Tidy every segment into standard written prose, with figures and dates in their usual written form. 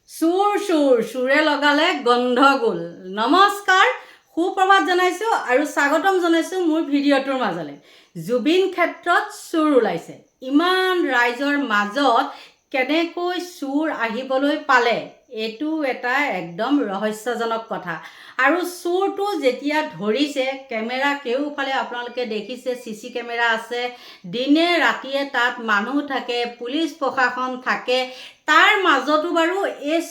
চুৰে লগালে গন্ধগোল। নমস্কাৰ, সুপ্ৰভাত জনাইছোঁ আৰু স্বাগতম জনাইছোঁ মোৰ ভিডিঅ'টোৰ মাজলৈ। জুবিন ক্ষেত্ৰত চুৰ ওলাইছে। ইমান ৰাইজৰ মাজত কেনেকৈ চুৰ আহিবলৈ পালে, এইটো এটা একদম ৰহস্যজনক কথা। আৰু চুৰটো যেতিয়া ধৰিছে, কেমেৰা কেওফালে আপোনালোকে দেখিছে, CC কেমেৰা আছে, দিনে ৰাতিয়ে তাত মানুহ থাকে, পুলিচ প্ৰশাসন থাকে। তাৰ মাজতো বাৰু এই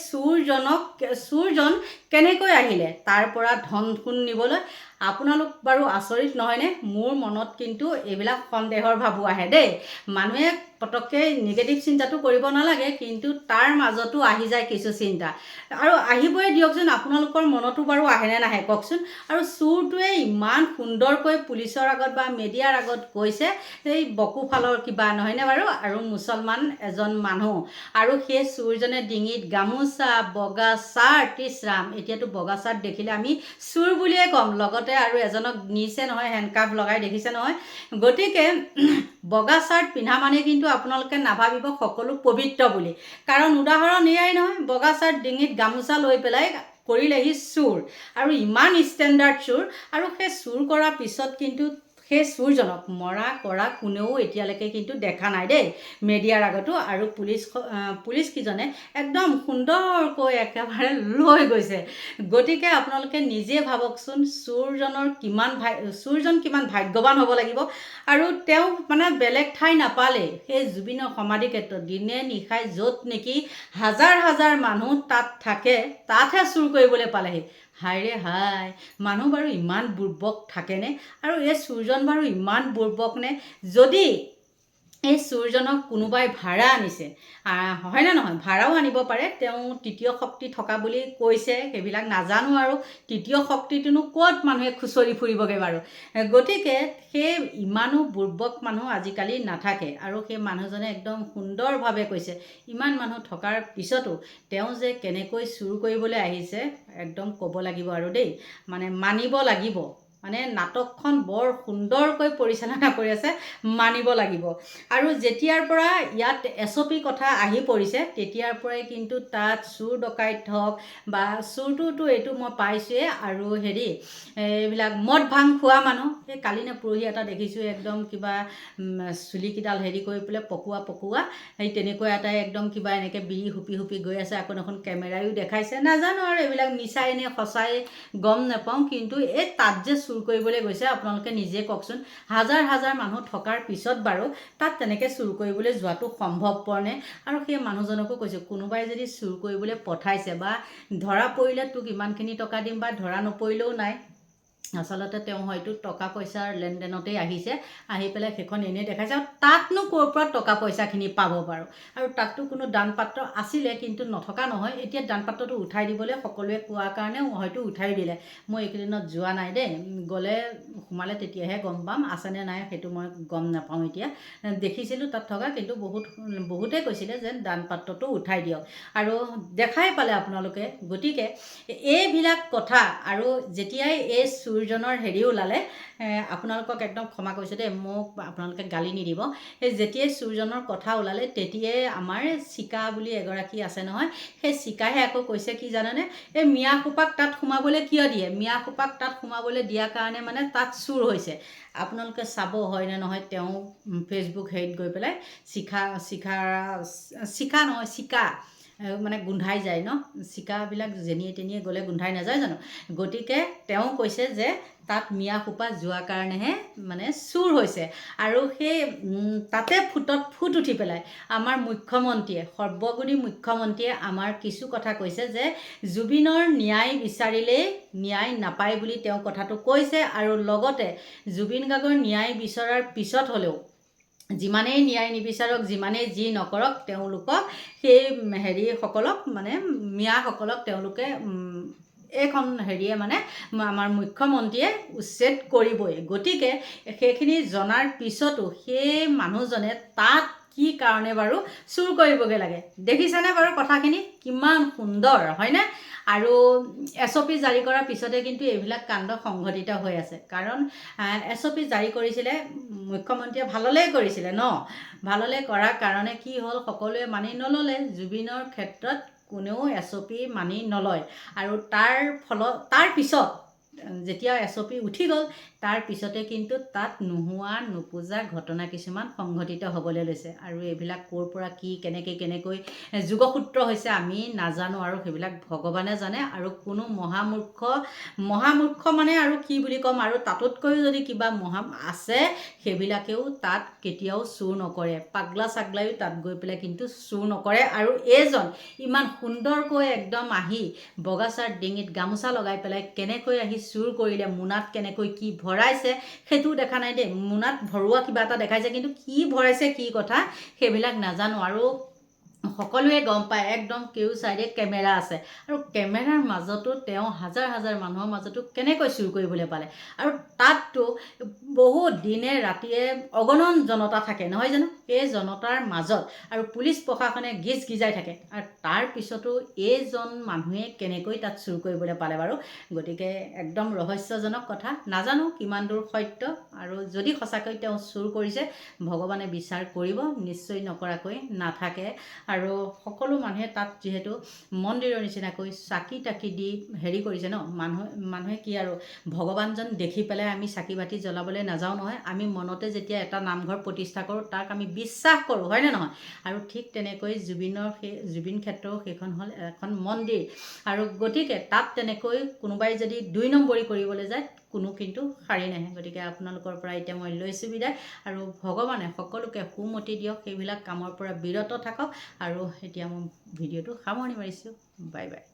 চুৰজন কেনেকৈ আহিলে তাৰ পৰা ধন সোণ নিবলৈ? আপোনালোক বাৰু আচৰিত নহয়নে? মোৰ মনত কিন্তু এইবিলাক সন্দেহৰ ভাবো আহে দেই। মানুহে পটককৈ নিগেটিভ চিন্তাটো কৰিব নালাগে, কিন্তু তাৰ মাজতো আহি যায় কিছু চিন্তা। আৰু আহিবই দিয়কচোন, আপোনালোকৰ মনতো বাৰু আহেনে নাহে কওকচোন। আৰু চুৰটোৱে ইমান সুন্দৰকৈ পুলিচৰ আগত বা মিডিয়াৰ আগত কৈছে, এই বকুফালৰ কিবা নহয়নে বাৰু, আৰু মুছলমান এজন মানুহ। আৰু সেই চুৰজনে ডিঙিত গামোচা, বগা চাৰ্ট, ইছৰাম, এতিয়াতো বগা চাৰ্ট দেখিলে আমি চুৰ বুলিয়ে ক'ম। লগতে আৰু এজনক নিছে নহয়, হেণ্ডকাফ লগাই দেখিছে নহয়। গতিকে বগা চাৰ্ট পিন্ধা মানে কিন্তু আপোনালোকে নাভাবিব সকলো পবিত্ৰ বুলি। কাৰণ উদাহৰণ এয়াই নহয়, বগা চাৰ্ট ডিঙিত গামোচা লৈ পেলাই কৰিলেহি চুৰ, আৰু ইমান ষ্টেণ্ডাৰ্ড চুৰ। আৰু সেই চুৰ কৰাৰ পিছত কিন্তু সেই চুৰজনক মৰা কৰা কোনেও এতিয়ালৈকে কিন্তু দেখা নাই দেই, মিডিয়াৰ আগতো। আৰু পুলিচকেইজনে একদম সুন্দৰকৈ একেবাৰে লৈ গৈছে। গতিকে আপোনালোকে নিজে ভাবকচোন, চুৰজন কিমান ভাগ্যৱান হ'ব লাগিব। আৰু তেওঁ মানে বেলেগ ঠাই নাপালে, সেই জুবিনৰ সমাধি ক্ষেত্ৰত দিনে নিশাই য'ত নেকি হাজাৰ হাজাৰ মানুহ তাত থাকে, তাতহে চুৰ কৰিবলৈ পালেহি। হায়ৰে হায়, মানুহ বাৰু ইমান বুৰ্বক থাকেনে? আৰু এই চুৰজন বাৰু ইমান বুৰ্বক নে? যদি এই চুৰজনক কোনোবাই ভাড়া আনিছে, হয়নে নহয়? ভাড়াও আনিব পাৰে, তেওঁ তৃতীয় শক্তি থকা বুলি কৈছে, সেইবিলাক নাজানো। আৰু তৃতীয় শক্তিটোনো ক'ত মানুহে খুচৰি ফুৰিবগৈ বাৰু। গতিকে সেই ইমানো বুৰ্বক মানুহ আজিকালি নাথাকে। আৰু সেই মানুহজনে একদম সুন্দৰভাৱে কৈছে, ইমান মানুহ থকাৰ পিছতো তেওঁ যে কেনেকৈ চুৰ কৰিবলৈ আহিছে, একদম ক'ব লাগিব আৰু দেই, মানে মানিব লাগিব। মানে নাটকখন বৰ সুন্দৰকৈ পৰিচালনা কৰি আছে, মানিব লাগিব। আৰু যেতিয়াৰ পৰা ইয়াত SOP কথা আহি পৰিছে, তেতিয়াৰ পৰাই কিন্তু তাত চুৰ ডকাইত হওক বা চুৰটোতো এইটো মই পাইছোঁৱেই। আৰু এইবিলাক মদ ভাং খোৱা মানুহ, সেই কালি নে পৰহি এটা দেখিছোঁ, একদম কিবা চুলিকেইডাল কৰি পেলাই পকোৱা, সেই তেনেকুৱা এটাই একদম কিবা এনেকৈ বিড়ি হুপি গৈ আছে। আকৌ এখন কেমেৰায়ো দেখাইছে, নাজানো আৰু এইবিলাক মিছাই নে সঁচাই গম নাপাওঁ। কিন্তু এই তাত যে চুৰ কৰিবলৈ গৈছে, আপোনালোকে নিজে কওকচোন, হাজাৰ হাজাৰ মানুহ থকাৰ পিছত বাৰু তাত তেনেকৈ চুৰ কৰিবলৈ যোৱাটো সম্ভৱপৰ নে? আৰু সেই মানুহজনকো কৈছোঁ, কোনোবাই যদি চুৰ কৰিবলৈ পঠাইছে বা ধৰা পৰিলে তোক ইমানখিনি টকা দিম, বা ধৰা নপৰিলেও নাই, আচলতে তেওঁ হয়তো টকা পইচাৰ লেনদেনতেই আহিছে, আহি পেলাই সেইখন এনেই দেখাইছে। আৰু তাতনো ক'ৰ পৰা টকা পইচাখিনি পাব বাৰু? আৰু তাততো কোনো দান পাত্ৰ আছিলে, কিন্তু নথকা নহয়। এতিয়া দান পাত্ৰটো উঠাই দিবলৈ সকলোৱে কোৱাৰ কাৰণে হয়তো উঠাই দিলে। মই এইকেইদিনত যোৱা নাই দেই, গ'লে সোমালে তেতিয়াহে গম পাম, আছেনে নাই সেইটো মই গম নাপাওঁ। এতিয়া দেখিছিলোঁ তাত থকা, কিন্তু বহুতে কৈছিলে যে দান পাত্ৰটো উঠাই দিয়ক, আৰু দেখাই পালে আপোনালোকে। গতিকে এইবিলাক কথা, আৰু যেতিয়াই এই চুৰজনৰ ওলালে, আপোনালোকক একদম ক্ষমা কৰিছোঁ দেই, মোক আপোনালোকে গালি নিদিব। সেই যেতিয়াই চুৰজনৰ কথা ওলালে, তেতিয়াই আমাৰ চিকা বুলি এগৰাকী আছে নহয়, সেই চিকাহে আকৌ কৈছে কি জানেনে, এই মিয়াখোপাক তাত সোমাবলৈ কিয় দিয়ে? মিয়াখোপাক তাত সোমাবলৈ দিয়াৰ কাৰণে মানে তাত চুৰ হৈছে। আপোনালোকে চাব হয়নে নহয়। তেওঁ ফেচবুক গৈ পেলাই চিকা মানে গোন্ধাই যায় ন, চিকাবিলাক যেনিয়ে তেনিয়ে গ'লে গোন্ধাই নাযায় জানো? গতিকে তেওঁ কৈছে যে তাত মিয়াখোপা যোৱাৰ কাৰণেহে মানে চুৰ হৈছে। আৰু সেই তাতে ফুট উঠি পেলাই আমাৰ মুখ্যমন্ত্ৰীয়ে, সৰ্বগুণী মুখ্যমন্ত্ৰীয়ে আমাৰ কিছু কথা কৈছে, যে জুবিনৰ ন্যায় বিচাৰিলেই ন্যায় নাপায় বুলি তেওঁ কথাটো কৈছে। আৰু লগতে জুবিন গাৰ্গৰ ন্যায় বিচৰাৰ পিছত হ'লেও যিমানেই ন্যায় নিবিচাৰক, যিমানেই যি নকৰক, তেওঁলোকক সেই সকলক মানে মিয়াসকলক তেওঁলোকে এইখন মানে আমাৰ মুখ্যমন্ত্ৰীয়ে উচ্ছেদ কৰিবই। গতিকে সেইখিনি জনাৰ পিছতো সেই মানুহজনে তাত কি কাৰণে বাৰু চুৰ কৰিবগৈ লাগে? দেখিছেনে বাৰু কথাখিনি কিমান সুন্দৰ, হয়নে? আৰু SOP জাৰি কৰাৰ পিছতে কিন্তু এইবিলাক কাণ্ড সংঘটিত হৈ আছে। কাৰণ SOP জাৰি কৰিছিলে মুখ্যমন্ত্ৰীয়ে ভাললৈ কৰিছিলে ন, ভাললৈ কৰাৰ কাৰণে কি হ'ল, সকলোৱে মানি নল'লে। জুবিনৰ ক্ষেত্ৰত কোনেও SOP মানি নলয় আৰু তাৰ পিছত যেতিয়া SOP উঠি গ'ল তাৰ পিছতে কিন্তু তাত নোহোৱা নোপোজা ঘটনা কিছুমান সংঘটিত হ'বলৈ লৈছে আৰু এইবিলাক ক'ৰ পৰা কি কেনেকৈ যোগসূত্ৰ হৈছে আমি নাজানো আৰু সেইবিলাক ভগৱানে জানে আৰু কোনো মহামূৰ্খ মানে আৰু কি বুলি ক'ম আৰু তাতোতকৈ যদি কিবা আছে সেইবিলাকেও তাত কেতিয়াও চুৰ নকৰে পাগলা চাগলায়ো তাত গৈ পেলাই কিন্তু চুৰ নকৰে আৰু এইজন ইমান সুন্দৰকৈ একদম আহি বগা চাৰ্ট ডিঙিত গামোচা লগাই পেলাই কেনেকৈ আহি চুৰ কৰিলে মোনাত কেনেকৈ কি ভৰাইছে সেইটোও দেখা নাই দেই মোনাত ভৰোৱা কিবা এটা দেখাইছে কিন্তু কি ভৰাইছে কি কথা সেইবিলাক নাজানো আৰু সকলোৱে গম পায় একদম কেউ চাইডে কেমেৰা আছে আৰু কেমেৰাৰ মাজতো তেওঁ হাজাৰ মানুহৰ মাজতো কেনেকৈ চুৰ কৰিবলৈ পালে আৰু তাততো বহুত দিনে ৰাতিয়ে অগণন জনতা থাকে নহয় জানো এই জনতাৰ মাজত আৰু পুলিচ প্ৰশাসনে গিজাই থাকে আৰু তাৰ পিছতো এইজন মানুহে কেনেকৈ তাত চুৰ কৰিবলৈ পালে বাৰু গতিকে একদম ৰহস্যজনক কথা নাজানো কিমান দূৰ সত্য আৰু যদি সঁচাকৈ তেওঁ চুৰ কৰিছে ভগৱানে বিচাৰ কৰিব নিশ্চয় নকৰাকৈ নাথাকে আৰু সকলো মানুহে তাত যিহেতু মন্দিৰৰ নিচিনাকৈ চাকি তাকি দি হেৰি কৰিছে ন মানুহে কি আৰু ভগৱানজন দেখি পেলাই আমি চাকি বাতি জ্বলাবলৈ নাযাওঁ নহয় আমি মনতে যেতিয়া এটা নামঘৰ প্ৰতিষ্ঠা কৰোঁ তাক আমি বিশ্বাস কৰোঁ হয়নে নহয় আৰু ঠিক তেনেকৈ জুবিন ক্ষেত্ৰও সেইখন হ'ল এখন মন্দিৰ আৰু গতিকে তাত তেনেকৈ কোনোবাই যদি 2 নম্বৰী কৰিবলৈ যায় কোনো কিন্তু সাৰি নাহে গতিকে আপোনালোকৰ পৰা এতিয়া মই লৈছোঁ বিদায় আৰু ভগৱানে সকলোকে সুমতি দিয়ক সেইবিলাক কামৰ পৰা বিৰত থাকক আৰু এতিয়া মই ভিডিঅ'টো সামৰণি মাৰিছোঁ বাই বাই